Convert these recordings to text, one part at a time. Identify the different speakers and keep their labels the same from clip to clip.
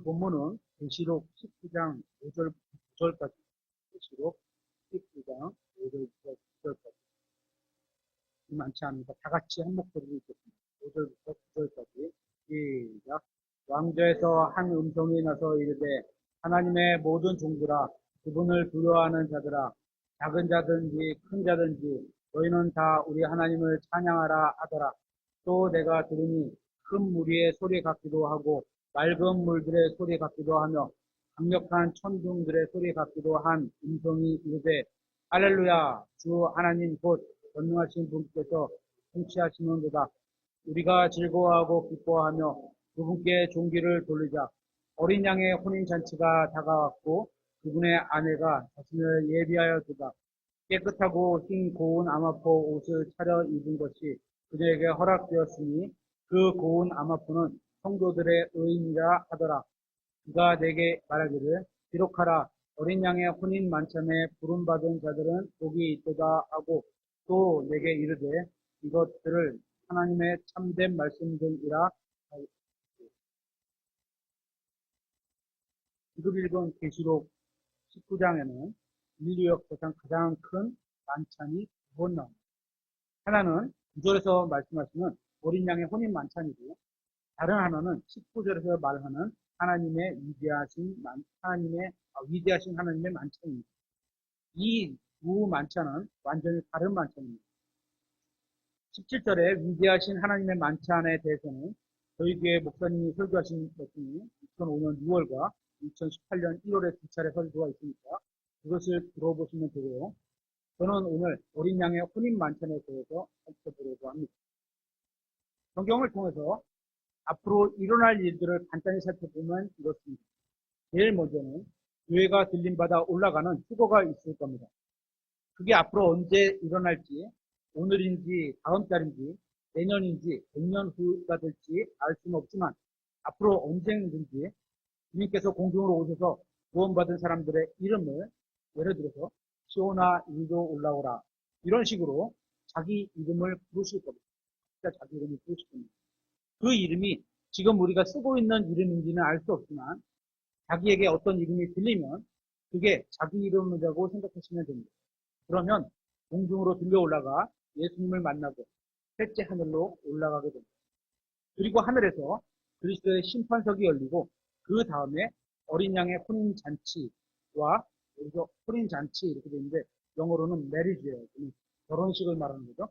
Speaker 1: 오늘 본문은 계시록 19장 5절부터 9절까지, 계시록 19장 5절부터 9절까지 많지 않으니까 다 같이 한 목소리로 읽겠습니다. 5절부터 9절까지 시작. 왕좌에서 한 음성이 나서 이르되 하나님의 모든 종들아, 그분을 두려워하는 자들아, 작은 자든지 큰 자든지 너희는 다 우리 하나님을 찬양하라 하더라. 또 내가 들으니 큰 무리의 소리 같기도 하고 맑은 물들의 소리 같기도 하며 강력한 천둥들의 소리 같기도 한 음성이 이르되 할렐루야, 주 하나님 곧 전능하신 분께서 통치하시는도다. 우리가 즐거워하고 기뻐하며 그분께 존귀를 돌리자. 어린 양의 혼인잔치가 다가왔고 그분의 아내가 자신을 예비하여 두다. 깨끗하고 흰 고운 아마포 옷을 차려 입은 것이 그녀에게 허락되었으니 그 고운 아마포는 성도들의 의인이라 하더라. 그가 내게 말하기를 기록하라. 어린 양의 혼인 만찬에 부름받은 자들은 복이 있도다 하고 또 내게 이르되 이것들을 하나님의 참된 말씀들이라. 지금 읽은 계시록 19장에는 인류 역사상 가장 큰 만찬이 두 번 나옵니다. 하나는 9절에서 말씀하시는 어린 양의 혼인 만찬이고, 다른 하나는 19절에서 말하는 위대하신 하나님의 만찬입니다. 이 두 만찬은 완전히 다른 만찬입니다. 17절에 위대하신 하나님의 만찬에 대해서는 저희 교회 목사님이 설교하신 것 중에 2005년 6월과 2018년 1월에 두 차례 설교가 있으니까 그것을 들어보시면 되고요. 저는 오늘 어린 양의 혼인 만찬에 대해서 살펴보려고 합니다. 성경을 통해서 앞으로 일어날 일들을 간단히 살펴보면 이렇습니다. 제일 먼저는 교회가 들림받아 올라가는 휴거가 있을 겁니다. 그게 앞으로 언제 일어날지, 오늘인지 다음 달인지 내년인지 100년 후가 될지 알 수는 없지만 앞으로 언제든지 주님께서 공중으로 오셔서 구원받은 사람들의 이름을 예를 들어서 시오나 이리로 올라오라 이런 식으로 자기 이름을 부르실 겁니다. 자기 이름을 부르실 겁니다. 그 이름이 지금 우리가 쓰고 있는 이름인지는 알 수 없지만 자기에게 어떤 이름이 들리면 그게 자기 이름이라고 생각하시면 됩니다. 그러면 공중으로 들려 올라가 예수님을 만나고 셋째 하늘로 올라가게 됩니다. 그리고 하늘에서 그리스도의 심판석이 열리고 그 다음에 어린 양의 혼인잔치와 여기서 혼인잔치 이렇게 되는데 영어로는 메리지예요. 결혼식을 말하는 거죠.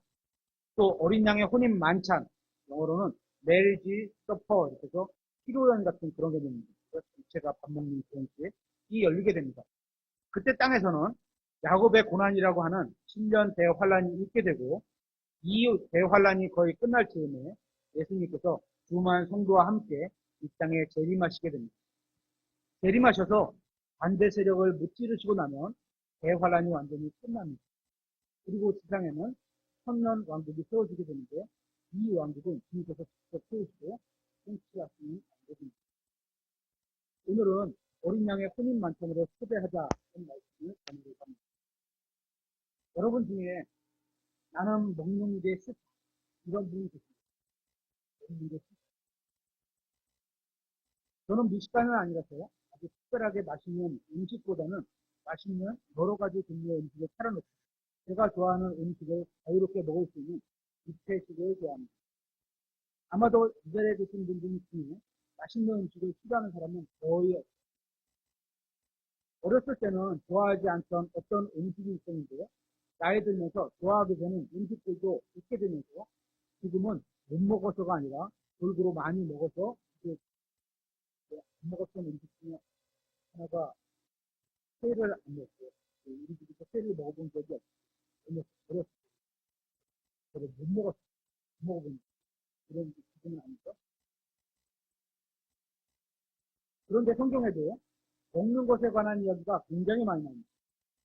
Speaker 1: 또 어린 양의 혼인 만찬, 영어로는 메리지 서퍼 이렇게 해서披로연 같은 그런 개념입니다. 제가 밥 먹는 그런 게 열리게 됩니다. 그때 땅에서는 야곱의 고난이라고 하는 7년 대환란이 있게 되고 이 대환란이 거의 끝날 즈음에 예수님께서 주만 성도와 함께 이 땅에 재림하시게 됩니다. 재림하셔서 반대 세력을 무찌르시고 나면 대환란이 완전히 끝납니다. 그리고 지상에는 천년 왕국이 세워지게 되는데 이 왕국은 주님께서 직접 세우시고 통치하시는 왕국입니다. 오늘은 어린 양의 혼인 만찬으로 초대하자 하는 말씀을 나누려고 합니다. 여러분 중에 나는 먹는 게 싫다 이런 분이 계십니다. 저는 미식가는 아니라서 아주 특별하게 맛있는 음식보다는 맛있는 여러 가지 종류의 음식을 차려놓고 제가 좋아하는 음식을 자유롭게 먹을 수 있는 뷔페식을 좋아합니다. 아마도 이 자리에 계신 분들 중에 맛있는 음식을 싫어하는 사람은 거의 없어요. 어렸을 때는 좋아하지 않던 어떤 음식이 있었는데 나이 들면서 좋아하게 되는 음식들도 있게 되면서 지금은 못 먹어서가 아니라 골고루 많이 먹어서 못 먹었던 음식 중에 하나가 회를 안 먹었어요. 우리 집에서 회를 먹어본 적이 없어요. 어렸을 때 못 먹었어요. 못 먹어본 그런 기분은 아니죠. 그런데 성경에도 먹는 것에 관한 이야기가 굉장히 많이 나옵니다.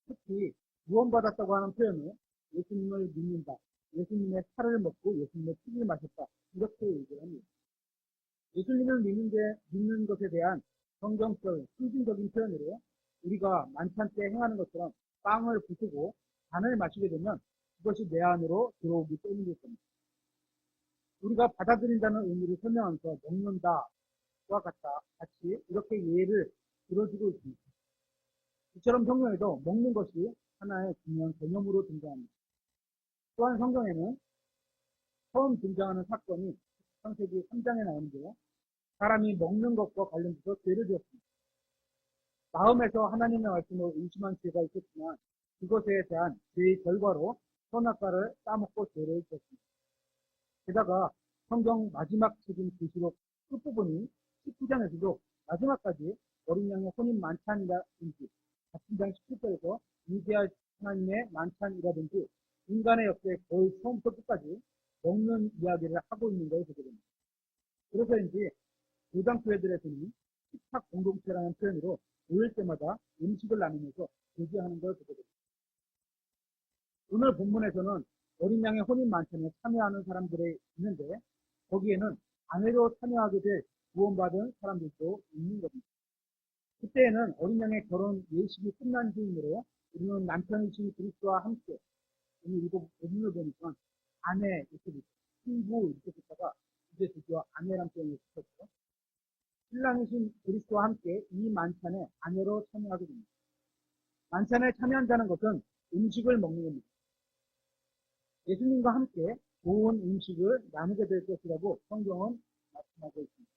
Speaker 1: 특히 구원받았다고 하는 표현을 예수님을 믿는다, 예수님의 살을 먹고 예수님의 피를 마셨다 이렇게 얘기를 합니다. 예수님을 믿는 것에 대한 성경적, 상징적인 표현으로 우리가 만찬 때 행하는 것처럼 빵을 부수고 잔을 마시게 되면 그것이 내 안으로 들어오기 때문일 겁니다. 우리가 받아들인다는 의미를 설명하면서 먹는다, 같이 이렇게 예를 들어주고 있습니다. 이처럼 성경에도 먹는 것이 하나의 중요한 개념으로 등장합니다. 또한 성경에는 처음 등장하는 사건이 창세기 3장에 나오는데요. 사람이 먹는 것과 관련돼서 죄를 지었습니다. 마음에서 하나님의 말씀을 의심한 죄가 있었지만 그것에 대한 죄의 결과로 선악과를 따먹고 죄를 지었습니다. 게다가 성경 마지막 책인 계시록 끝부분이 19장에서도 마지막까지 어린 양의 혼인 만찬이라든지 같은 장 17절에서 위대한 하나님의 만찬이라든지 인간의 역사의 거의 처음부터 끝까지 먹는 이야기를 하고 있는 걸 보게 됩니다. 그래서인지 교장교회들에서는 식탁 공동체라는 표현으로 모일 때마다 음식을 나누면서 교제하는 걸 보게 됩니다. 오늘 본문에서는 어린 양의 혼인 만찬에 참여하는 사람들이 있는데 거기에는 아내로 참여하게 될 구원받은 사람들도 있는 겁니다. 그때에는 어린 양의 결혼 예식이 끝난 뒤이므로 우리는 남편이신 그리스도와 함께 오늘 이거 본문을 보니까 아내 이렇게 됐죠. 신부 이렇게 됐다가 이제 드디어 아내란 표현을 쓰셨죠. 신랑이신 그리스도와 함께 이 만찬에 아내로 참여하게 됩니다. 만찬에 참여한다는 것은 음식을 먹는 겁니다. 예수님과 함께 좋은 음식을 나누게 될 것이라고 성경은 말씀하고 있습니다.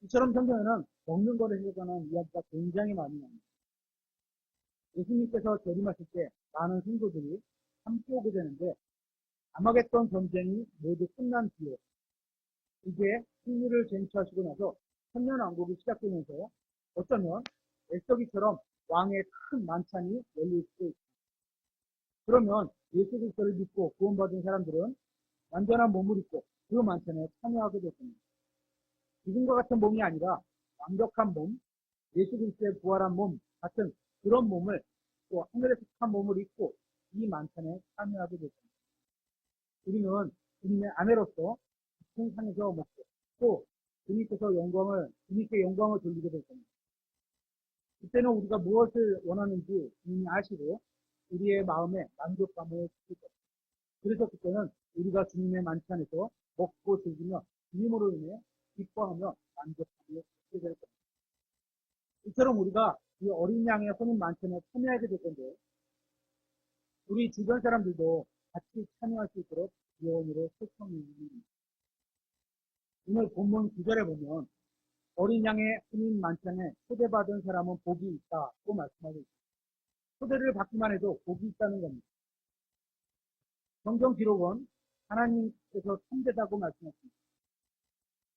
Speaker 1: 이처럼 성경에는 먹는 것에 관한 이야기가 굉장히 많이 나옵니다. 예수님께서 재림하실 때 많은 성도들이 함께 오게 되는데 아마겟돈 전쟁이 모두 끝난 뒤에 이제 승리를 쟁취하시고 나서 천년왕국이 시작되면서 어쩌면 에스더기처럼 왕의 큰 만찬이 열릴 수도 있습니다. 그러면 예수 그리스도를 믿고 구원받은 사람들은 완전한 몸을 입고 그 만찬에 참여하게 될 겁니다. 지금과 같은 몸이 아니라 완벽한 몸, 예수 그리스도의 부활한 몸 같은 그런 몸을 또 하늘에 속한 몸을 입고 이 만찬에 참여하게 될 겁니다. 우리는 주님의 아내로서 같은 상에서 먹고 또 주님께 영광을 돌리게 될 겁니다. 그때는 우리가 무엇을 원하는지 주님이 아시고 우리의 마음에 만족감을 주실 겁니다. 그래서 그때는 우리가 주님의 만찬에서 먹고 즐기며 주님으로 인해 기뻐하며 만족함을 얻게 될 겁니다. 이처럼 우리가 이 어린 양의 혼인 만찬에 참여하게 될 건데 우리 주변 사람들도 같이 참여할 수 있도록 기원으로 초청해 주십니다. 오늘 본문 9절에 보면 어린 양의 혼인 만찬에 초대받은 사람은 복이 있다고 말씀하고 있습니다. 초대를 받기만 해도 복이 있다는 겁니다. 성경 기록은 하나님께서 참되다고 말씀하십니다.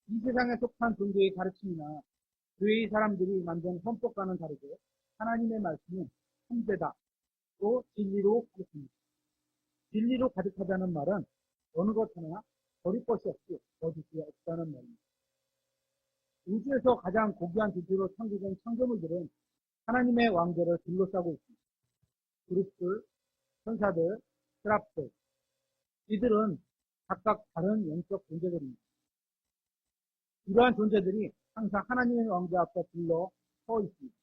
Speaker 1: 이 세상에 속한 종교의 가르침이나 교회의 사람들이 만든 헌법과는 다르게 하나님의 말씀은 참되다 또 진리로 가르칩니다. 진리로 가득하다는 말은 어느 것 하나 버릴 것이 없이 거짓이 없다는 말입니다. 우주에서 가장 고귀한 존재로 창조된 창조물들은 하나님의 왕좌를 둘러싸고 있습니다. 그룹들, 천사들, 스랍들 이들은 각각 다른 영적 존재들입니다. 이러한 존재들이 항상 하나님의 왕좌 앞에 둘러 서 있습니다.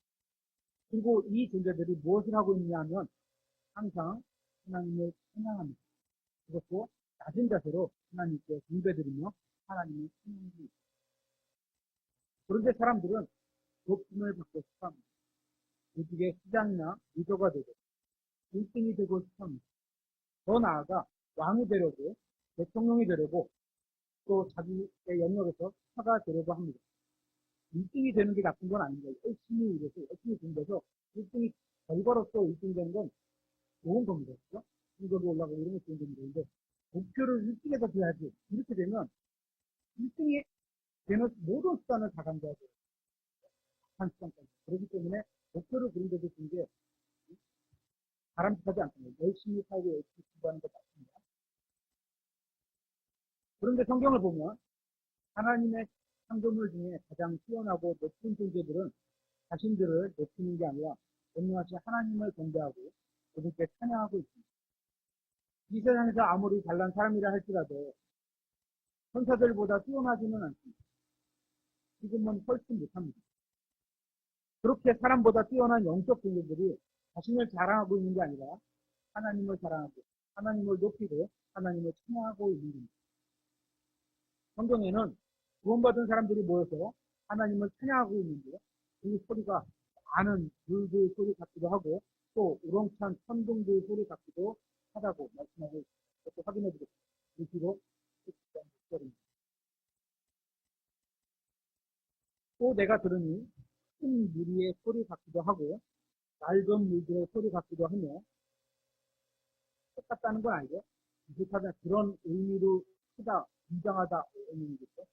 Speaker 1: 그리고 이 존재들이 무엇을 하고 있냐 하면 항상 하나님을 찬양합니다. 그것도 낮은 자세로 하나님께 숭배드리며 하나님을 찬양합니다. 그런데 사람들은 높임을 받고 싶어합니다. 조직의 시장이나 리더가 되고 1등이 되고 싶어합니다. 더 나아가 왕이 되려고 대통령이 되려고 또 자기의 영역에서 스타가 되려고 합니다. 1등이 되는 게 나쁜 건 아닙니다. 열심히 일해서 열심히 공부해서 1등이 결과로서 1등 되는 건 좋은 겁니다. 그렇죠? 성적이 올라가고 이런 게 좋은 겁니다. 목표를 1등에서 돼야지. 이렇게 되면 1등이 되는 모든 수단을 다 강조하죠. 한 수단까지. 그렇기 때문에 목표를 그린 데도 준 게 바람직하지 않습니다. 열심히 살고 열심히 공부하는 것 같습니다. 그런데 성경을 보면 하나님의 창조물 중에 가장 뛰어나고 높은 존재들은 자신들을 높이는 게 아니라 온유하신 하나님을 경배하고 그분께 찬양하고 있습니다. 이 세상에서 아무리 잘난 사람이라 할지라도 천사들보다 뛰어나지는 않습니다. 지금은 훨씬 못합니다. 그렇게 사람보다 뛰어난 영적 존재들이 자신을 자랑하고 있는 게 아니라 하나님을 자랑하고 하나님을 높이고 하나님을 찬양하고 있는 겁니다. 성경에는 구원받은 사람들이 모여서 하나님을 찬양하고 있는데요. 이 소리가 많은 불들 소리 같기도 하고 또 우렁찬 천둥들 소리 같기도 하다고 말씀하고 있습니다. 이것도 확인해 보겠습니다. 글씨로 또 내가 들으니 큰 무리의 소리 같기도 하고 맑은 물들의 소리 같기도 하며 똑같다는 건 아니죠. 비슷하면 그런 의미로 크다, 굉장하다 이런 거죠.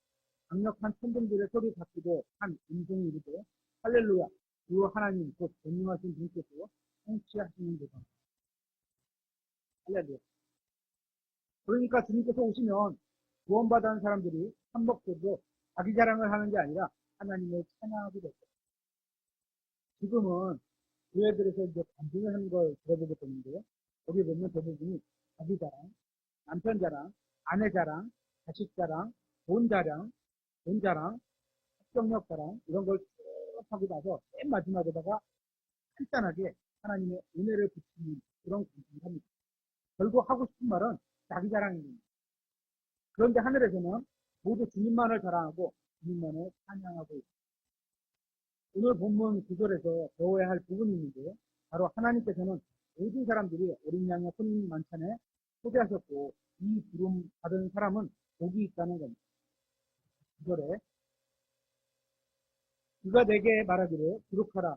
Speaker 1: 강력한 천둥들의 소리 같기도 한 음성이 이르되 할렐루야 주 하나님 곧 전능하신 분께서 통치하시는 거다. 할렐루야. 그러니까 주님께서 오시면 구원받은 사람들이 한목적으로 자기 자랑을 하는 게 아니라 하나님을 찬양하게 됐죠. 지금은 교회들에서 이제 간증을 하는 걸 들어보게 되는데요. 거기 보면 대부분이 자기 자랑, 남편 자랑, 아내 자랑, 자식 자랑, 돈 자랑, 학경력 자랑 이런 걸 쭉 하고 나서 맨 마지막에다가 간단하게 하나님의 은혜를 붙이는 그런 간증을 합니다. 결국 하고 싶은 말은 자기 자랑입니다. 그런데 하늘에서는 모두 주님만을 자랑하고 주님만을 찬양하고 있습니다. 오늘 본문 구절에서 배워야 할 부분이 있는데요. 바로 하나님께서는 모든 사람들이 어린 양의 혼인 만찬에 초대하셨고 이 부름 받은 사람은 복이 있다는 겁니다. 구절에 그가 내게 말하기를 기록하라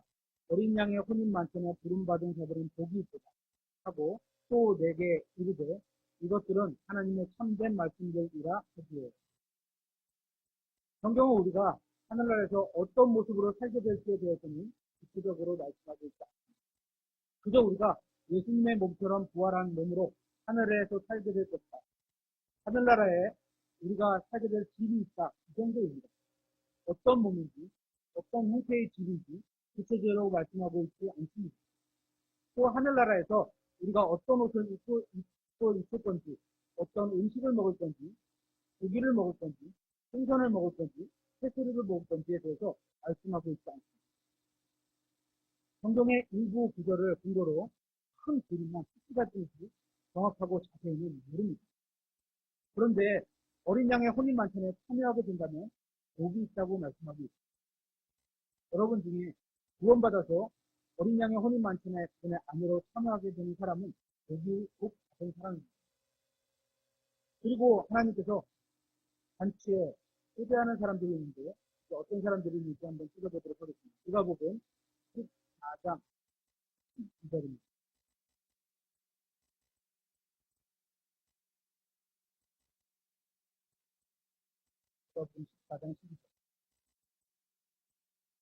Speaker 1: 어린 양의 혼인 만찬에 부름 받은 자들은 복이 있도다 하고 또 내게 이르되 이것들은 하나님의 참된 말씀들이라 하지요. 성경은 우리가 하늘나라에서 어떤 모습으로 살게 될지에 대해서는 구체적으로 말씀하고 있다. 그저 우리가 예수님의 몸처럼 부활한 몸으로 하늘에서 살게 될 것이다. 하늘나라에 우리가 살게 될 집이 있다. 그 정도입니다. 어떤 몸인지, 어떤 형태의 집인지 구체적으로 말씀하고 있지 않습니다. 또 하늘나라에서 우리가 어떤 옷을 입고 있을 건지, 어떤 음식을 먹을 건지, 고기를 먹을 건지, 생선을 먹을 건지, 새소리를 먹을 건지에 대해서 말씀하고 있지 않습니다. 성경의 일부 구절을 근거로 큰 그림만 특기가 되듯이 정확하고 자세히는 모릅니다. 그런데 어린 양의 혼인 만찬에 참여하게 된다면 복이 있다고 말씀하고 있습니다. 여러분 중에 구원받아서 어린 양의 혼인 만찬에 그의 아내로 참여하게 되는 사람은 복이 복 받은 사람입니다. 그리고 하나님께서 잔치에 초대하는 사람들이 있는데요. 어떤 사람들이 있는지 한번 찾아보도록 하겠습니다. 누가복음 14장 12절입니다. 누가복음 14장 12절.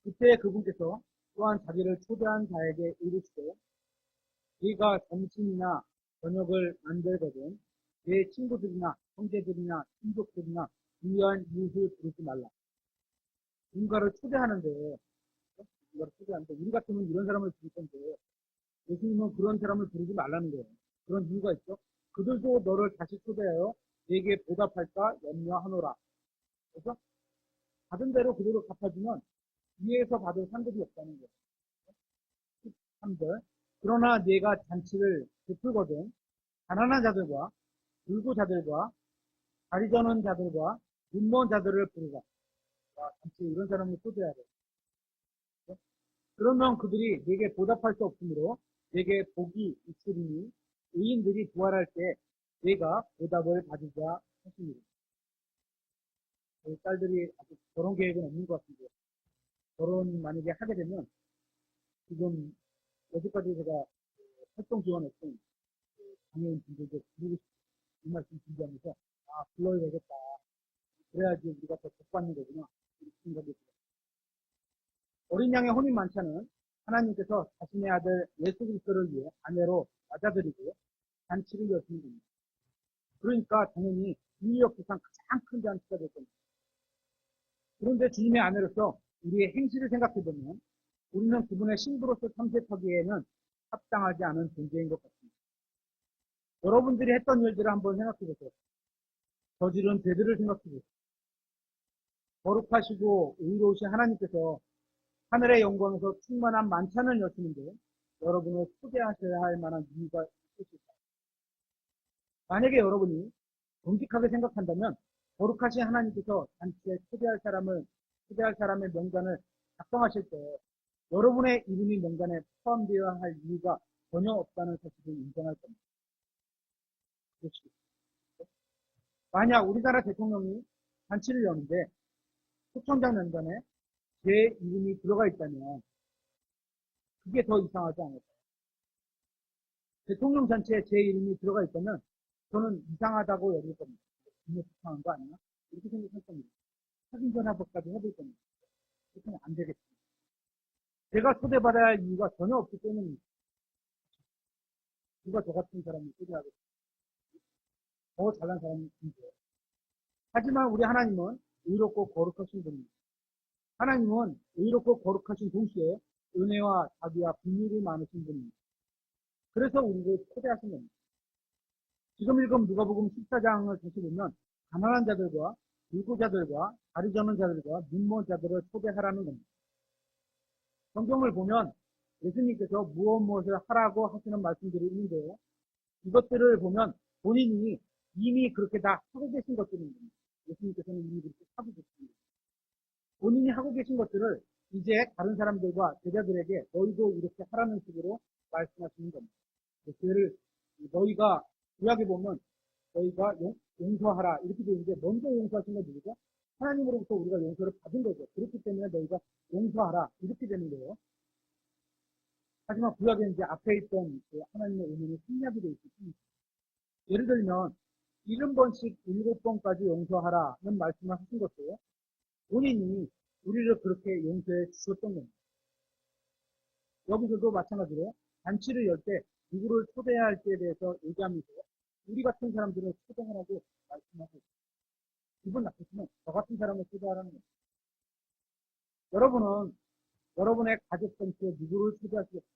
Speaker 1: 그때 그분께서 또한 자기를 초대한 자에게 이르시되 네가 점심이나 저녁을 만들거든 내 친구들이나 형제들이나 친족들이나 유한 이웃을 부르지 말라. 누군가를 초대하는데 우리 같으면 이런 사람을 부를 건데 예수님은 그런 사람을 부르지 말라는 거예요. 그런 이유가 있죠. 그들도 너를 다시 초대하여 내게 보답할까 염려하노라. 그래서 받은 대로 그대로 갚아주면 위에서 받을 상급이 없다는 거예요. 13절. 그러나 네가 잔치를 베풀거든 가난한 자들과 불구자들과 다리 저는 자들과 눈먼 자들을 부르라. 잔치에 이런 사람을 초대해야 돼. 그러면 그들이 네게 보답할 수 없으므로 네게 복이 있으리니 의인들이 부활할 때 네가 보답을 받으자 하십니다. 저희 딸들이 아직 결혼 계획은 없는 것 같은데 결혼 만약에 하게 되면 지금 여기까지 제가 활동 지원했던 장애인 분들도 부르고 싶어요. 이 말씀 준비하면서 불러야 되겠다. 그래야지 우리가 더 복받는 거구나. 이렇게 생각이 들어요. 어린 양의 혼인 만찬은 하나님께서 자신의 아들 예수 그리스도를 위해 아내로 맞아들이고 잔치를 여시는 겁니다. 그러니까 당연히 인류 역사상 가장 큰 잔치가 될 겁니다. 그런데 주님의 아내로서 우리의 행실을 생각해보면 우리는 그분의 신부로서 참석하기에는 합당하지 않은 존재인 것 같습니다. 여러분들이 했던 일들을 한번 생각해보세요. 저지른 죄들을 생각해보세요. 거룩하시고 의로우신 하나님께서 하늘의 영광에서 충만한 만찬을 여시는데 여러분을 초대하셔야 할 만한 이유가 있으실까요? 만약에 여러분이 정직하게 생각한다면 거룩하신 하나님께서 잔치에 초대할 사람을 초대할 사람의 명단을 작성하실 때 여러분의 이름이 명단에 포함되어야 할 이유가 전혀 없다는 사실을 인정할 겁니다. 그렇지. 만약 우리나라 대통령이 잔치를 여는데 초청장 명단에 제 이름이 들어가 있다면 그게 더 이상하지 않을까요? 대통령 잔치에 제 이름이 들어가 있다면 저는 이상하다고 여길 겁니다. 너무 이상한 거 아니야? 이렇게 생각할 겁니다. 사진 전화법까지 해볼 겁니다. 그렇게는 안 되겠습니다. 제가 초대받아야 할 이유가 전혀 없기 때문입니다. 누가 저 같은 사람을 초대하겠습니까? 더 잘난 사람이 있죠. 하지만 우리 하나님은 의롭고 거룩하신 분입니다. 하나님은 의롭고 거룩하신 동시에 은혜와 자비와 긍휼이 많으신 분입니다. 그래서 우리를 초대하신 겁니다. 지금 읽은 누가복음 14장을 다시 보면 가난한 자들과 불구자들과 다리 저는 자들과 눈먼 자들을 초대하라는 겁니다. 성경을 보면 예수님께서 무엇을 하라고 하시는 말씀들이 있는데요. 이것들을 보면 본인이 이미 그렇게 다 하고 계신 것들입니다. 예수님께서는 이미 그렇게 하고 계십니다. 본인이 하고 계신 것들을 이제 다른 사람들과 제자들에게 너희도 이렇게 하라는 식으로 말씀하시는 겁니다. 그를 너희가 구약에 보면 너희가 용서하라 이렇게 되어 있는데 먼저 용서하신 건 누구죠? 하나님으로부터 우리가 용서를 받은 거죠. 그렇기 때문에 너희가 용서하라 이렇게 되는 거예요. 하지만 구약에 이제 앞에 있던 그 하나님의 의미는 생략이 되어 있습니다. 예를 들면 70번씩 7번까지 용서하라는 말씀을 하신 것도 본인이 우리를 그렇게 용서해 주셨던 겁니다. 여기서도 마찬가지로 잔치를 열 때 누구를 초대해야 할지에 대해서 얘기하면서 우리 같은 사람들을 초대하라고 말씀하고 있습니다. 기분 나쁘시면 저 같은 사람을 초대하라는 겁니다. 여러분은 여러분의 가족 전체에 누구를 초대하시겠습니까?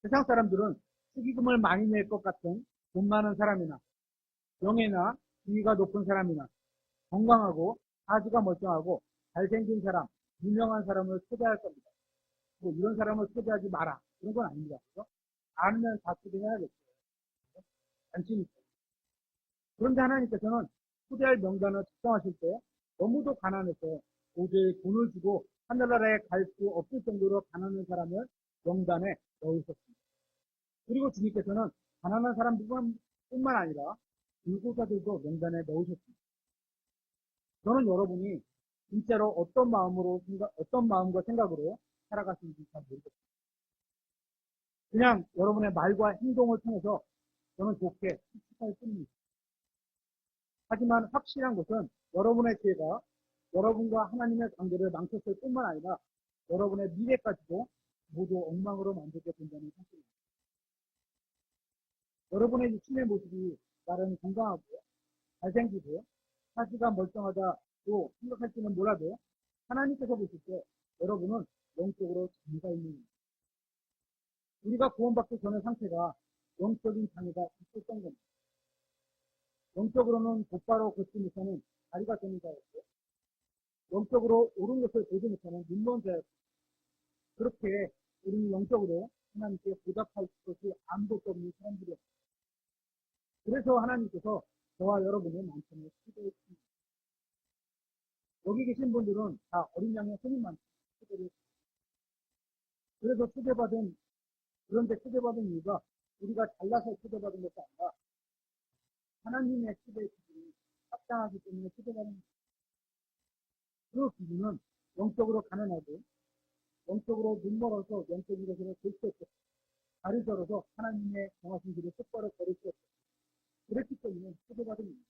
Speaker 1: 세상 사람들은 축의금을 많이 낼 것 같은 돈 많은 사람이나 명예나 지위가 높은 사람이나 건강하고 사지가 멀쩡하고 잘생긴 사람, 유명한 사람을 초대할 겁니다. 뭐 이런 사람을 초대하지 마라. 그런 건 아닙니다. 그죠? 아니면 다 초대해야겠죠. 잔치니까. 그런데 하나님께서는 초대할 명단을 작성하실 때 너무도 가난해서 도저히 돈을 주고 하늘나라에 갈 수 없을 정도로 가난한 사람을 명단에 넣으셨습니다. 그리고 주님께서는 가난한 사람뿐만 아니라 불구자들도 명단에 넣으셨습니다. 저는 여러분이 진짜로 어떤 마음과 생각으로 살아가시는지 잘 모르겠습니다. 그냥 여러분의 말과 행동을 통해서 저는 좋게 추측할 뿐입니다. 하지만 확실한 것은 여러분의 죄가 여러분과 하나님의 관계를 망쳤을 뿐만 아니라 여러분의 미래까지도 모두 엉망으로 만들게 된다는 사실입니다. 여러분의 육신의 모습이 나름 건강하고 잘생기고 사지가 멀쩡하다고 생각할지는 몰라도 하나님께서 보실 때 여러분은 영적으로 장애가 있는 겁니다. 우리가 구원받기 전의 상태가 영적인 장애가 있었던 겁니다. 영적으로는 곧바로 걷지 못하는 다리가 되는 자였고 영적으로 옳은 것을 보지 못하는 눈먼 자였고 그렇게 우리는 영적으로 하나님께 보답할 것이 아무것도 없는 사람들이었습니다. 그래서 하나님께서 저와 여러분의 만찬을 초대했습니다. 여기 계신 분들은 다 어린 양의 손님 만찬 초대를 했습니다. 그래서 그런데 초대받은 이유가 우리가 잘나서 초대받은 것이 아니라 하나님의 초대의 기준이 합당하기 때문에 초대받은 그 기준은 영적으로 가난하고 영적으로 눈멀어서 영적인 것으로 볼 수 없고 다리 절어서 하나님의 정하신 길을 똑바로 걸을 수 없고 그랬기 때문에 초대받은 겁니다.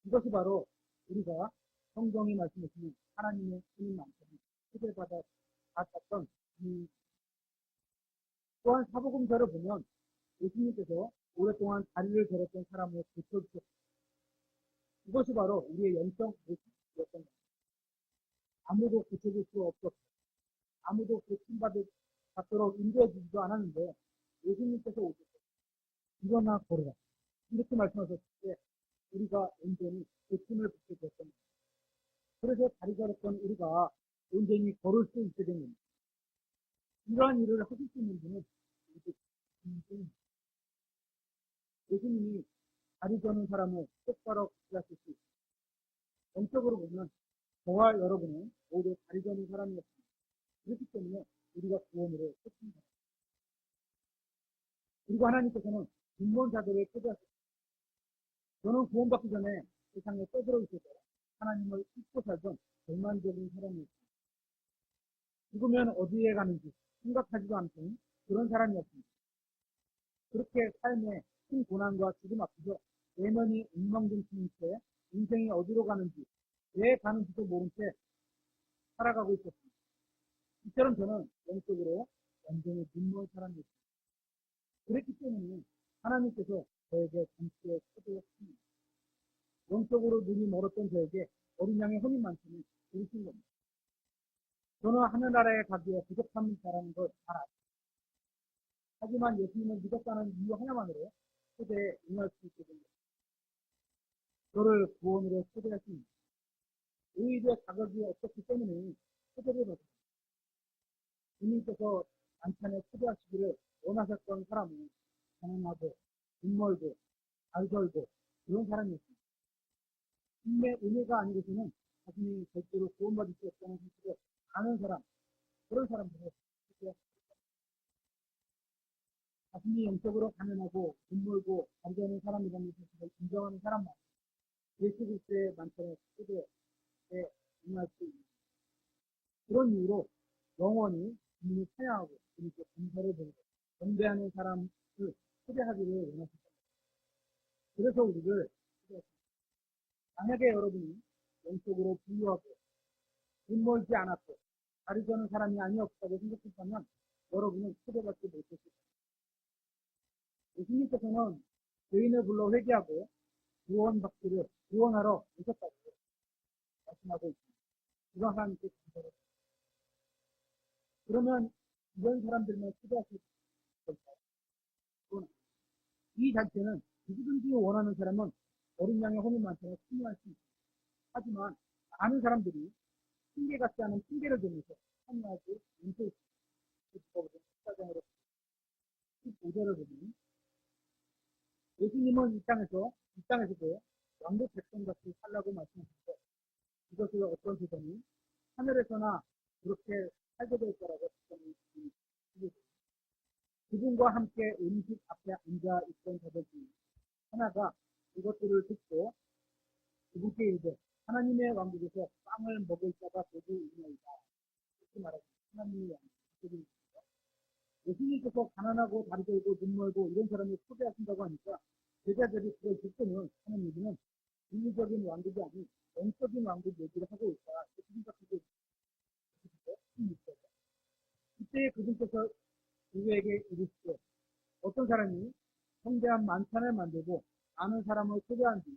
Speaker 1: 이것이 바로 우리가 성경이 말씀하시는 하나님의 주님 만찬을 초대받았던 또한 사복음서를 보면 예수님께서 오랫동안 다리를 절었던 사람을 고쳐주셨습니다. 이것이 바로 우리의 영적 모습이었던 겁니다. 아무도 고쳐줄 수 없었고 아무도 고침받도록 인도해 주지도 않았는데 예수님께서 오셔서 일어나 걸어라 이렇게 말씀하셨을 때 우리가 온전히 고침을 받게 되었던 겁니다. 그래서 다리 절었던 우리가 온전히 걸을 수 있게 된 겁니다. 이러한 일을 하실 수 있는 분은 예수님이 다리 저는 사람을 똑바로 하실 수 있습니다. 영적으로 보면 저와 여러분은 모두 다리 저는 사람이었습니다. 그렇기 때문에 우리가 구원으로 했습니다. 그리고 하나님께서는 근본 자들을 초대하셨습니다. 저는 구원받기 전에 세상에 떠들어 있어서 하나님을 잊고 살던 절망적인 사람이었습니다. 죽으면 어디에 가는지 생각하지도 않던 그런 사람이었습니다. 그렇게 삶의 큰 고난과 죽음 앞에서 내면이 엉망진창인 채 인생이 어디로 가는지 왜 가는지도 모른 채 살아가고 있었습니다. 이처럼 저는 영적으로 완전히 눈먼 사람이었습니다. 그랬기 때문에 하나님께서 저에게 잠시에 초대했습니다. 영적으로 눈이 멀었던 저에게 어린 양의 혼인 만찬을 주신 겁니다. 저는 하늘나라에 가기에 부족한 자라는 걸 잘 알았습니다. 하지만 예수님을 믿었다는 이유 하나만으로 초대에 응할 수 있게 된 것입니다. 저를 구원으로 초대하십니다. 의의 자격이 없었기 때문에 초대를 받습니다. 주님께서 만찬에 초대하시기를 원하셨던 사람은 가난하고 눈멀고 알절고 그런 사람이었습니다. 인내 은혜가 아니고서는 자신이 절대로 구원받을 수 없다는 사실을 아는 사람, 그런 사람들을 자신이 영적으로 가난하고 눈멀고 알절는 사람이라는 사실을 인정하는 사람만 예수 그리스도의 만찬에 초대에 응할 수 있는 그런 이유로 영원히 주님을 찬양하고 주님께 감사를 드리고 경배하는 사람을 초대하기를 원하셨습니다. 그래서 우리를 초대했습니다. 만약에 여러분이 영적으로 부유하고 눈멀지 않았고 다리 저는 사람이 아니었다고 생각했다면 여러분은 초대받지 못했을 겁니다. 예수님께서는 죄인을 불러 회개하고 구원하러 오셨다고 말씀하고 있습니다. 이런 하나님께 감사를 드립니다. 그러면 이런 사람들만 초대하실 걸까요? 이 단체는 누구든지 원하는 사람은 어린 양의 혼인 만찬에 참여할 수 있습니다. 하지만 많은 사람들이 핑계 같지 않은 핑계를 대면서 참여하지 않고 있습니다. 14장으로 15절을 보면 예수님은 이 땅에서도 왕국 백성같이 살라고 말씀하셨고 이것을 어떤 세상이 하늘에서나 그렇게 살게 될 거라고 말씀하셨습니다. 그분과 함께 음식 앞에 앉아 있던 자들 중에 하나가 이것들을 듣고 그분께 이르되 하나님의 왕국에서 빵을 먹을 자가 되고 있나이다. 이렇게 말하고 하나님의 왕국입니다. 예수님께서 가난하고 다리 절고 눈 멀고 이런 사람을 초대하신다고 하니까 제자들이 그걸 듣고는 하나님은 물리적인 왕국이 아닌 영적인 왕국 얘기를 하고 있다. 이렇게 생각하고 있습니다. 그때 그분께서 우리에게 이르시되 어떤 사람이 성대한 만찬을 만들고 아는 사람을 초대한 뒤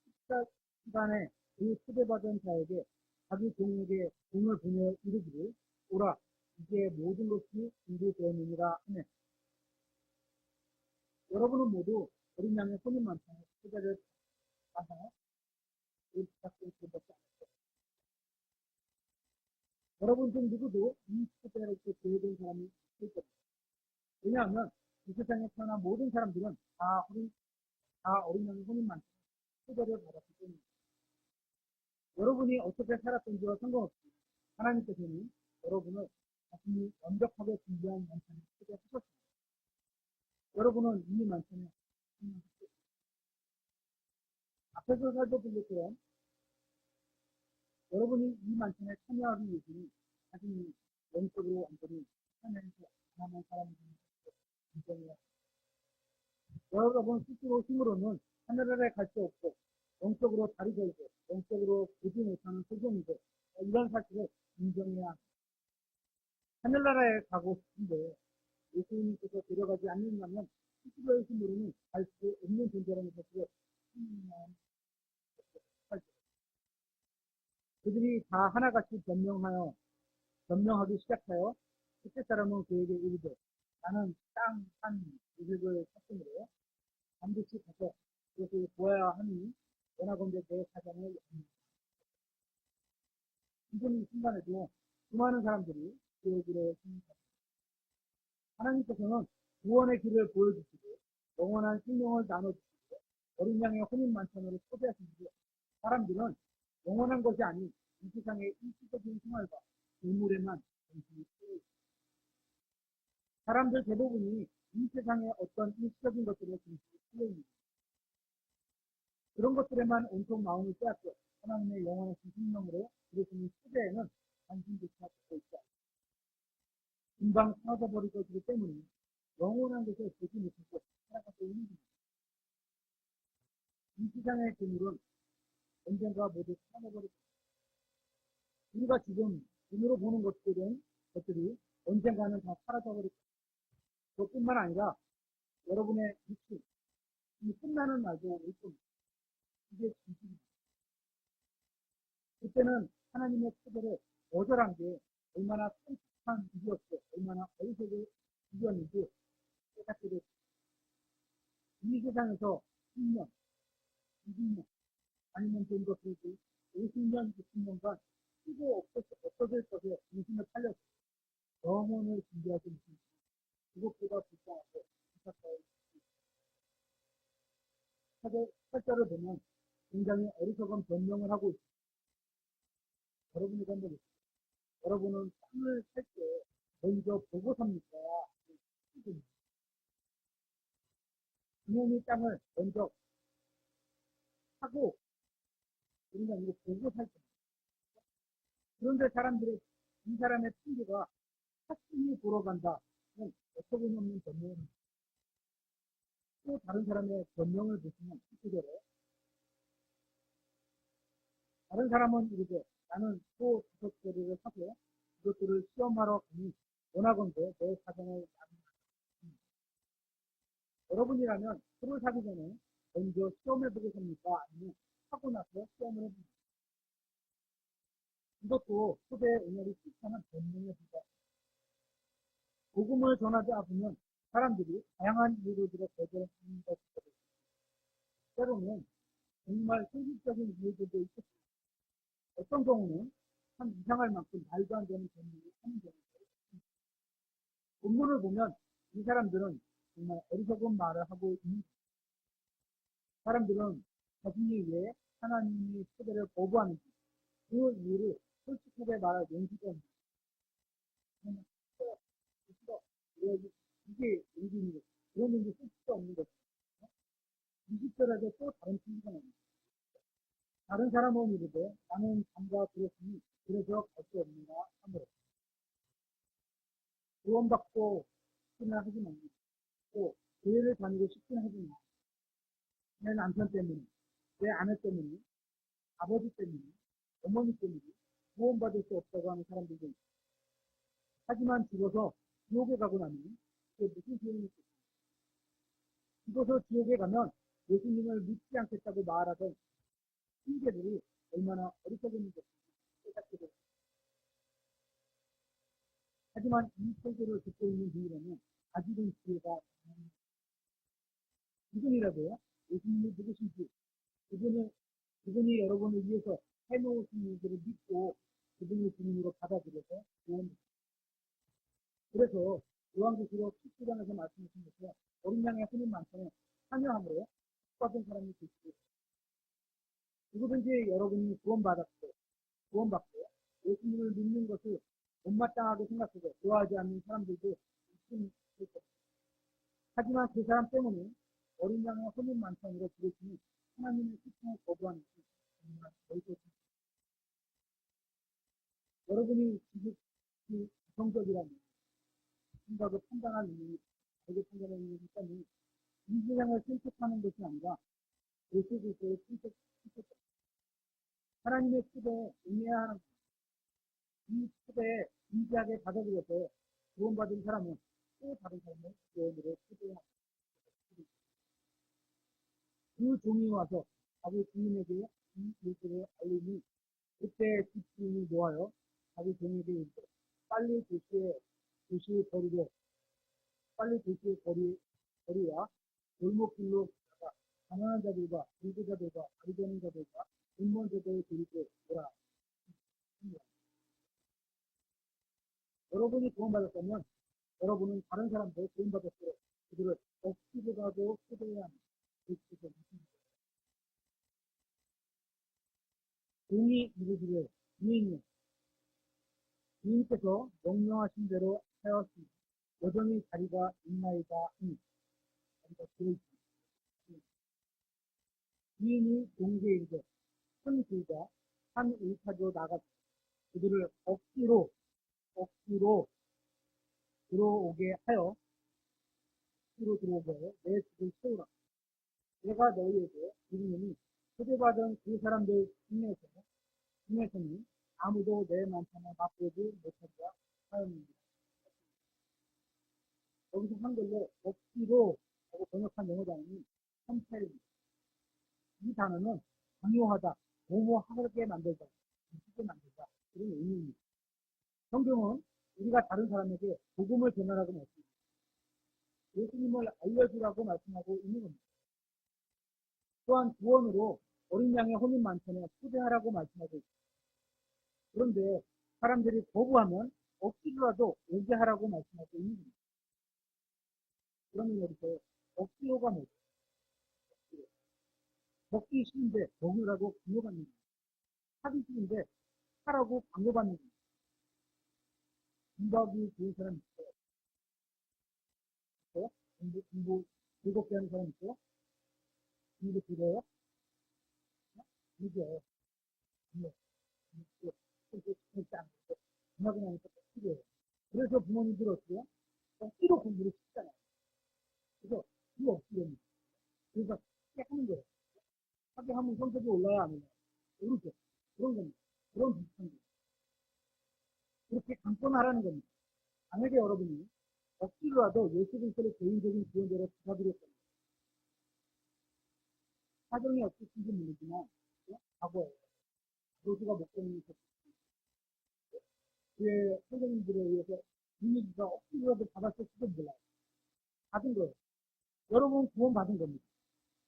Speaker 1: 식사 시간에 그 초대받은 자에게 자기 종에게 돈을 보내 이르기를 오라 이제 모든 것이 준비되었느니라 하네. 여러분은 모두 어린 양의 손님 만찬에 초대를 받아 그 부탁을 받지 않았죠. 여러분 중 누구도 이 초대를 계획된 사람이 있을 겁니다. 왜냐하면 이 세상에 태어난 모든 사람들은 다 어린 양의 손님 만찬에 초대를 받았기 때문입니다. 여러분이 어떻게 살았던지와 상관없이 하나님께서는 여러분을 자신이 완벽하게 준비한 만찬에 초대하셨습니다. 여러분은 이 만찬에 참여하셨습니다. 앞에서 살펴본 것처럼 여러분이 이 만찬에 참여하기 위해서는 자신이 영적으로 완전히 하나님께 가난한 사람이 되는 것을 인정해야 합니다. 여러분 스스로 힘으로는 하늘나라에 갈 수 없고 영적으로 다리 절고 영적으로 보지 못하는 소경이고 이런 사실을 인정해야 합니다. 하늘나라에 가고 싶은데 예수님께서 데려가지 않는다면 스스로의 힘으로는 갈 수 없는 존재라는 사실을 그들이 다 하나같이 변명하기 시작하여 그때 사람은 그에게 이르되 나는 땅 한 이득을 샀으므로 반드시 가서 그것을 보아야 하니 원하건대 내 사장을 합니다. 지금 이 순간에도 수많은 사람들이 그 길에 생각합니다. 하나님께서는 구원의 길을 보여주시고 영원한 생명을 나눠주시고 어린 양의 혼인 만찬으로 초대하시는데 사람들은 영원한 것이 아닌 이 세상의 일시적인 생활과 재물에만 정신이 쓰여 있습니다. 사람들 대부분이 이 세상의 어떤 일시적인 것들에 정신이 쓰여 있습니다. 그런 것들에만 온통 마음을 빼앗겨 하나님의 영원하신 생명으로 그리스도의 수제에는 관심조차 갖고 있지 않습니다. 금방 사라져버릴 것이기 때문에 영원한 것에 되지 못하고 살아가고 있는 겁니다. 이 세상의 재물은 언젠가 모두 사라져버릴 것입니다. 우리가 지금 눈으로 보는 것들이 언젠가는 다 사라져버릴 것입니다. 그것뿐만 아니라 여러분의 육신, 이 끝나는 날도 올 겁니다. 이게 진실입니다. 그때는 하나님의 초대를 거절한 게 얼마나 성숙한 일이었고 얼마나 어리석은 일이었는지 깨닫게 됐습니다. 이 세상에서 10년, 20년, 아니면 좀 더 길고 50년, 60년간 쓰고 없어질 것에 정신을 팔려서 영혼을 준비하지 못했습니다. 그것보다 불쌍하고 안타까운 살자를 보면 굉장히 어리석은 변명을 하고 있습니다. 여러분이 생각해보세요. 여러분은 땅을 살 때 먼저 보고 삽니까? 부모님이 땅을 먼저 사고 그런 게 아니고 보고 살 겁니다. 그런데 이 사람의 핑계가 샀으니 보러 간다는 어처구니없는 변명입니다. 또 다른 사람의 변명을 보시면 그대로 다른 사람은 이렇게 나는 또 5개를 사고 이것들을 시험하러 가니 원하건대 내 사정을 여러분이라면 표를 사기 전에 먼저 시험해 보겠습니까? 아니면 사고 나서 시험을 해봅니까? 이것도 초대의 응어리 실천한 변명의 불가. 복음을 전하자 보면 사람들이 다양한 이유로 들어 거절하는 것이 있습니다. 때로는 정말 현실적인 이유들도 있겠습니다. 어떤 경우는 참 이상할 만큼 말도 안 되는 변명을 하는 경우가 있습니다. 본문을 보면 이 사람들은 정말 어리석은 말을 하고 있는 사람들은 자신이 왜 하나님의 초대를 거부하는지 그 이유를 솔직하게 말할 용기가 없는 이게 용기인 거죠. 그런 용기 쓸 수가 없는 거죠. 20절에도 또 다른 친구가 나옵니다. 다른 사람은 이르되 나는 잠과 들었으니 그래서 갈 수 없는가 하므로 구원받고 싶기는 하지만 또 교회를 다니고 싶기는 하지만 내 남편 때문에 내 아내 때문에 아버지 때문에 어머니 때문에 구원받을 수 없다고 하는 사람들도 있습니다. 하지만 죽어서 지옥에 가고 나면 그게 무슨 소용이 있겠습니까? 죽어서 지옥에 가면 예수님을 믿지 않겠다고 말하던 신계들이 얼마나 어리석은 것인지 깨닫게 됩니다. 하지만 이 설교를 듣고 있는 분이라면 아직은 기회가 지금이라도 예수님이 누구신지 그분이 여러분을 위해서 해놓으신 일들을 믿고 그분을 주님으로 받아들여서 구원합니다. 그래서 요한계시록 17장에서 말씀하신 것처럼 어린 양의 손님 많잖아요. 참여함으로 받은 사람이 계시고 누구든지 여러분이 구원받고 예수님을 믿는 것을 못마땅하게 생각하고 좋아하지 않는 사람들도 있을 겁니다. 하지만 그 사람 때문에 어린 양의 손님 만찬으로 부르시니 하나님의 시청을 거부하는 것이 정말 어이없습니다. 여러분이 지극히 이성적이라면 생각을 판단할 능력이 자기 판단할 능력이 있다면 이 세상을 선택하는 것이 아니라 예수 그리스도를 선택합니다. 하나님의 뜻에 응해야 하는 이 뜻에 진지하게 받아들여서 구원받은 사람은 또 다른 사람을 구원으로 초대합니다. 그 종이 와서 자기 주인에게 이 글들을 알리니 그때 집주인이 놓아요. 자기 종에게 이르되 빨리 도시의 거리와 골목길로 가다가 가난한 자들과 불구자들과 가리되는 자들과 인문 자들을 데리고 오라. 여러분이 구원받았다면 여러분은 다른 사람들 구원받았도록 그들을 억지로라도 초대해야 합니다. 그 용이 이르기를 주인께서 명령하신 대로 하였습니다. 여전히 자리가 있나이다 하니 자리가 들어있습니다. 주인이 용에게 이르되 큰 불과 한 울타리로 나가서 그들을 억지로 들어오게 하여 내 집을 채우라. 내가 너희에게 이르노니 초대받은 그 사람들 중에서는 아무도 내 만찬에 맛보지 못하리라 하였느니라. 여기서 한글로 억지로 하고 번역한 영어 단어는 컴펠입니다. 이 단어는 강요하다, 도모하게 만들다, 미치게 만들다 그런 의미입니다. 성경은 우리가 다른 사람에게 복음을 전하라고 말씀합니다. 예수님을 알려주라고 말씀하고 있는 겁니다. 또한 구원으로 어린 양의 혼인 만찬에 초대하라고 말씀하고 있습니다. 그런데 사람들이 거부하면 억지로라도 오게 하라고 말씀하고 있는 겁니다. 그러면 여기서 억지로가 뭐죠? 억지로. 먹기 싫은데 먹으라고 강요받는 겁니다. 하기 싫은데 하라고 강요받는 겁니다. 공부하기 좋은 사람 있어요? 있어요? 공부 즐겁게 하는 사람 있어요? 공부 들어요? 이게 그렇지 않고 음악을 하니까 또 필요해요. 그래서 부모님들 어떻게 해요? 억지로 공부를 시키잖아요. 그래서 이거 억지로입니다. 그래서 하게 하는 거예요. 하게 하면 성적이 올라야 안 올라요. 오르죠. 그런 겁니다. 그런 비슷한 거예요. 그렇게 강권하라는 겁니다. 만약에 여러분이 억지로라도 예수 그리스도의 개인적인 구원자로 받아들였다면 사정이 어떻든지 모르지만 과거에 아버지가 목사님이셨을 그의 선생님들에 의해서 이미지가 억지로라도 받았을지도 몰라요. 받은 거예요. 여러분 구원 받은 겁니다.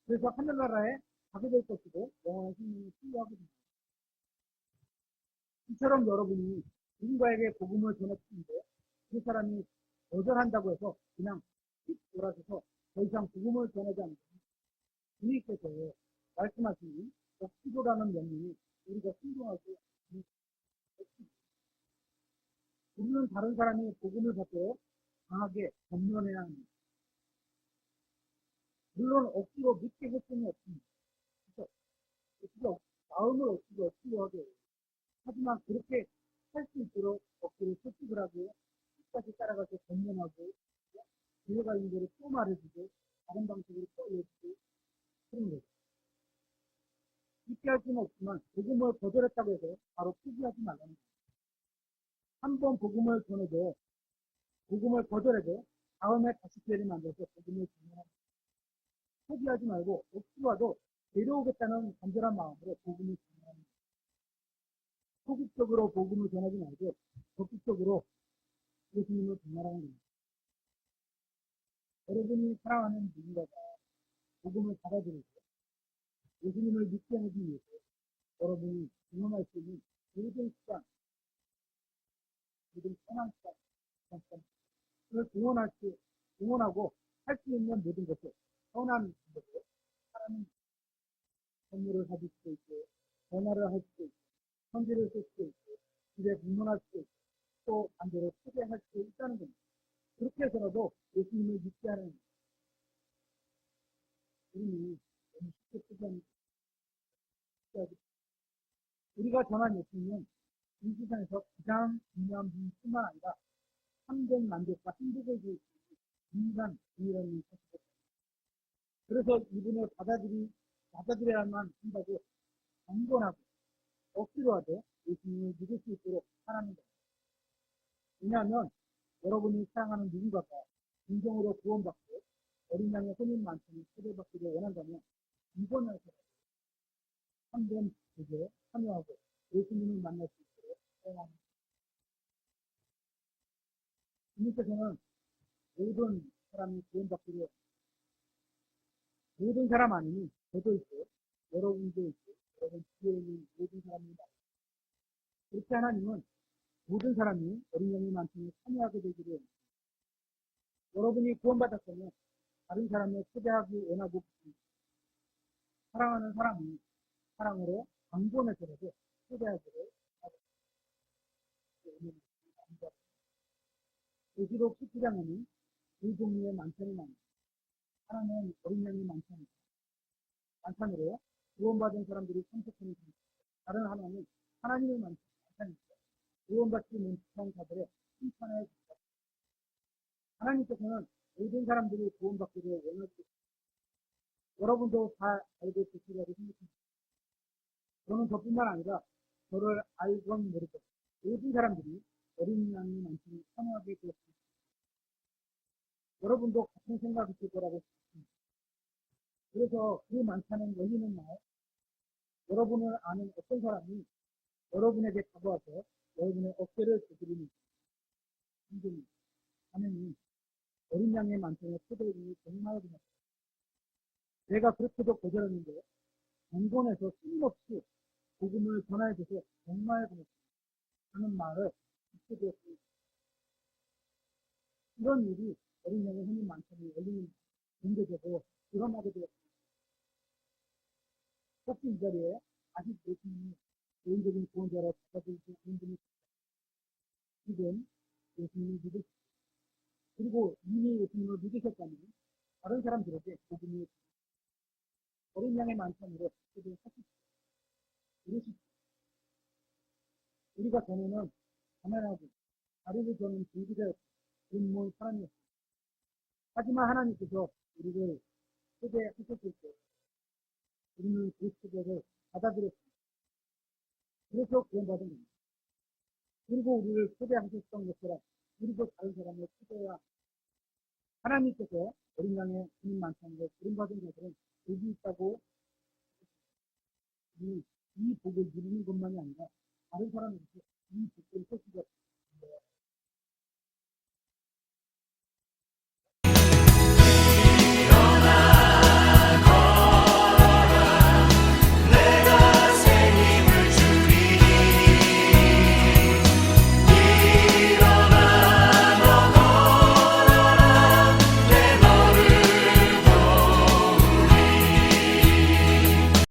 Speaker 1: 그래서 하늘나라에 가게 될 것이고 영원한 생명을 소유하거든요. 이처럼 여러분이 누군가에게 복음을 전했는데 그 사람이 거절한다고 해서 그냥 휙 돌아서서 더 이상 복음을 전하지 않는 주님께서 말씀하시는 억지로라는 명령이 우리가 순종하고 우리는 다른 사람이 복음을 받도록 강하게 권면해야 합니다. 물론 억지로 믿게 할 수는 없습니다. 그래서 마음을 억지로 하게 해요. 하지만 그렇게 할 수 있도록 억지로 설득을 하고 끝까지 따라가서 권면하고 기회가 있는 대로 또 말해주고 다른 방식으로 또 알려주고 그런 거죠. 믿게 할 수는 없지만 복음을 거절했다고 해서 바로 포기하지 말라는 거예요. 한 번 복음을 전해도 복음을 거절해도 다음에 다시 기회를 만들어서 복음을 전하는 포기하지 말고 억지로라도 데려오겠다는 간절한 마음으로 복음을 전하는 거예요. 소극적으로 복음을 전하지 말고 적극적으로 예수님을 전하라는 겁니다. 여러분이 사랑하는 누군가가 복음을 받아들이고 예수님을 믿게 하기 위해서 여러분이 경험할 수 있는 모든 시간, 모든 편한 시간, 그걸 동원하고 할 수 있는 모든 것을 선한 것을 사람은 선물을 사줄 수도 있고, 전화를 할 수도 있고, 편지를 쓸 수도 있고, 집에 방문할 수도 있고, 또 반대로 초대할 수도 있다는 겁니다. 그렇게 해서라도 예수님을 믿게 하는 우리는 너무 쉽게 포기합니다. 우리가 전한 예수님은 이 세상에서 가장 중요한 분뿐만 아니라 참된 만족과 행복을 줄 수 있는 유일한 분이라는 것입니다. 그래서 이분을 받아들여야만 한다고 강권하고 억지로 하되 예수님을 믿을 수 있도록 하라는 겁니다. 왜냐하면 여러분이 사랑하는 누군가가 진정으로 구원받고 어린 양의 혼인 만찬에 초대받기를 원한다면 이번에서 참된 교제에 참여하고 예수님을 만날 수 있도록 사용합니다. 주님께서는 모든 사람이 구원받기를 모든 사람 아니니 저도 있고 여러분도 있고 여러분 주위에 있는 모든 사람입니다. 그렇게 하나님은 모든 사람이 어린 양의 만찬에 참여하게 되기를 원합니다. 여러분이 구원받았다면 다른 사람을 초대하기 원하고 있습니다. 사랑하는 사람이 사랑으로 강권해서라도 초대하기를 바랍니다. 계시록 19장에는 두 종류의 만찬이 나옵니다. 하나는 어린 양의 만찬으로 구원받은 사람들이 참석하는 것. 다른 하나는 하나님의 만찬입니다. 구원받지 못한 자들의 심판의 것. 하나님께서는 모든 사람들이 구원받기를 원하시고 여러분도 다 알고 계시리라고 생각합니다. 저는 저뿐만 아니라 저를 알건 모르건 모든 사람들이 어린 양의 만찬을 참여하게 되었습니다. 여러분도 같은 생각이실 거라고 생각합니다. 그래서 그 만찬은 열리는 날 여러분을 아는 어떤 사람이 여러분에게 다가와서 여러분의 어깨를 두드리는 행동이 하느니 어린 양의 만찬에 초대해주니 정말 고맙습니다. 내가 그렇게도 거절했는데 정권에서 끊임없이 복음을 전하여줘서 정말 고맙습니다 하는 말을 듣게 되었습니다. 이런 일이 어린 양의 흔히 만찬이 열리는 공개되고 일어나게 되었습니다. 혹시 이 자리에 아직 예수님이 개인적인 구원자로 받아들이지 않은 분이 지금 예수님을 믿으시고 그리고 이미 예수님을 믿으셨다면 다른 사람들에게 복음을 어린 양의 만찬으로 초대하십시오. 그러십시오. 우리가 전에는 가난하고 다리를 저는 불기자 굶은 사람이었습니다. 하지만 하나님께서 우리를 초대하셨을 때 우리는 그 초대를 받아들였습니다. 그래서 구원받은 겁니다. 그리고 우리를 초대하셨던 것처럼 우리도 다른 사람을 초대해야 하나님께서 어린 양의 주님 만찬으로 구원받은 자들은 복이 있다고 이 복을 누리는 것만이 아니라